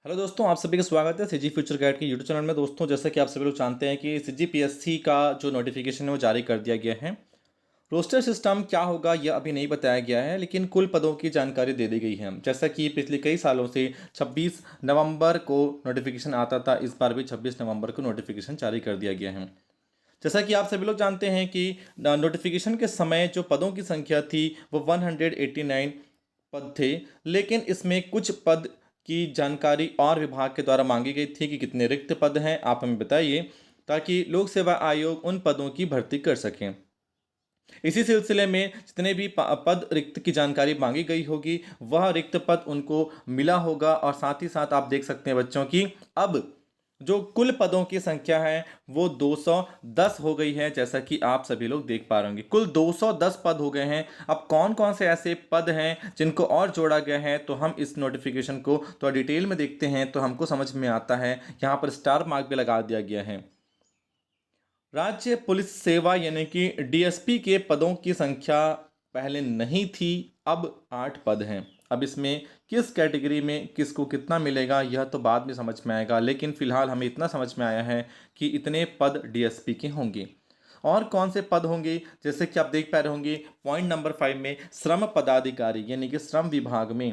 Hello दोस्तों, आप सभी का स्वागत है सीजी फ्यूचर गाइड के यूट्यूब चैनल में। दोस्तों, जैसा कि आप सभी लोग जानते हैं कि सीजी पीएससी का जो नोटिफिकेशन है वो जारी कर दिया गया है। रोस्टर सिस्टम क्या होगा यह अभी नहीं बताया गया है, लेकिन कुल पदों की जानकारी दे दी गई है। जैसा कि पिछले कई सालों से 26 नवंबर को नोटिफिकेशन आता था, इस बार भी 26 नवंबर को नोटिफिकेशन जारी कर दिया गया है। जैसा कि आप सभी लोग जानते हैं कि नोटिफिकेशन के समय जो पदों की संख्या थी वो 189 पद थे, लेकिन इसमें कुछ पद की जानकारी और विभाग के द्वारा मांगी गई थी कि कितने रिक्त पद हैं, आप हमें बताइए, ताकि लोक सेवा आयोग उन पदों की भर्ती कर सकें। इसी सिलसिले में जितने भी पद रिक्त की जानकारी मांगी गई होगी, वह रिक्त पद उनको मिला होगा। और साथ ही साथ आप देख सकते हैं बच्चों की अब जो कुल पदों की संख्या है वो 210 हो गई है, जैसा कि आप सभी लोग देख पा रहे होंगे। कुल 210 पद हो गए हैं। अब कौन कौन से ऐसे पद हैं जिनको और जोड़ा गया है, तो हम इस नोटिफिकेशन को तो डिटेल में देखते हैं तो हमको समझ में आता है। यहाँ पर स्टार मार्क भी लगा दिया गया है। राज्य पुलिस सेवा यानी कि डीएसपी के पदों की संख्या पहले नहीं थी, अब 8 पद हैं। अब इसमें किस कैटेगरी में किसको कितना मिलेगा यह तो बाद में समझ में आएगा, लेकिन फिलहाल हमें इतना समझ में आया है कि इतने पद डीएसपी के होंगे। और कौन से पद होंगे, जैसे कि आप देख पा रहे होंगे पॉइंट नंबर 5 में श्रम पदाधिकारी यानी कि श्रम विभाग में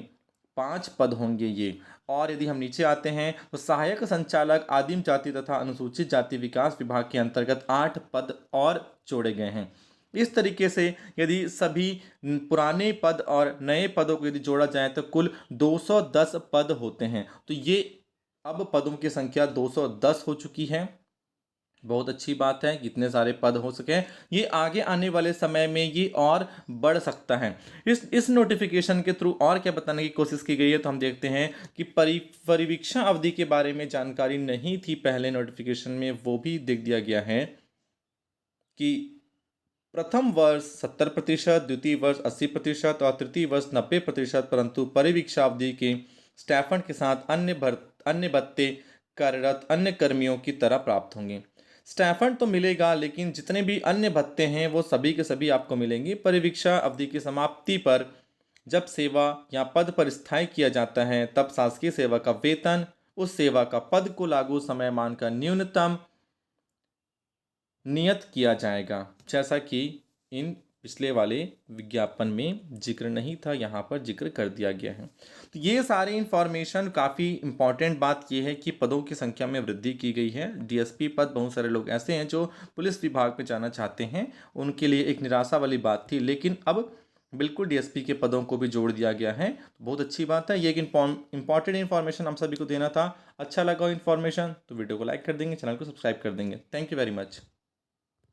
5 पद होंगे ये। और यदि हम नीचे आते हैं तो सहायक संचालक आदिम जाति तथा अनुसूचित जाति विकास विभाग के अंतर्गत 8 पद और जोड़े गए हैं। इस तरीके से यदि सभी पुराने पद और नए पदों को यदि जोड़ा जाए तो कुल 210 पद होते हैं। तो ये अब पदों की संख्या 210 हो चुकी है। बहुत अच्छी बात है, इतने सारे पद हो सके। ये आगे आने वाले समय में ये और बढ़ सकता है। इस नोटिफिकेशन के थ्रू और क्या बताने की कोशिश की गई है, तो हम देखते हैं कि परिवीक्षा अवधि के बारे में जानकारी नहीं थी पहले नोटिफिकेशन में, वो भी देख दिया गया है कि प्रथम वर्ष 70%, द्वितीय वर्ष 80% और तृतीय वर्ष 90%, परंतु परिवीक्षा अवधि के स्टाइपेंड के साथ अन्य भत्ते कार्यरत अन्य कर्मियों की तरह प्राप्त होंगे। स्टाइपेंड तो मिलेगा, लेकिन जितने भी अन्य भत्ते हैं वो सभी के सभी आपको मिलेंगे। परिवीक्षा अवधि की समाप्ति पर जब सेवा या पद पर स्थायी किया जाता है, तब शासकीय सेवा का वेतन उस सेवा का पद को लागू समय मान का न्यूनतम नियत किया जाएगा, जैसा कि इन पिछले वाले विज्ञापन में जिक्र नहीं था, यहाँ पर जिक्र कर दिया गया है। तो ये सारी इंफॉर्मेशन, काफ़ी इंपॉर्टेंट बात ये है कि पदों की संख्या में वृद्धि की गई है। डीएसपी पद, बहुत सारे लोग ऐसे हैं जो पुलिस विभाग में जाना चाहते हैं, उनके लिए एक निराशा वाली बात थी, लेकिन अब बिल्कुल डीएसपी के पदों को भी जोड़ दिया गया है। बहुत अच्छी बात है। ये एक इंपॉर्टेंट इन्फॉर्मेशन हम सभी को देना था। अच्छा लगा इन्फॉर्मेशन तो वीडियो को लाइक कर देंगे, चैनल को सब्सक्राइब कर देंगे। Thank you very much.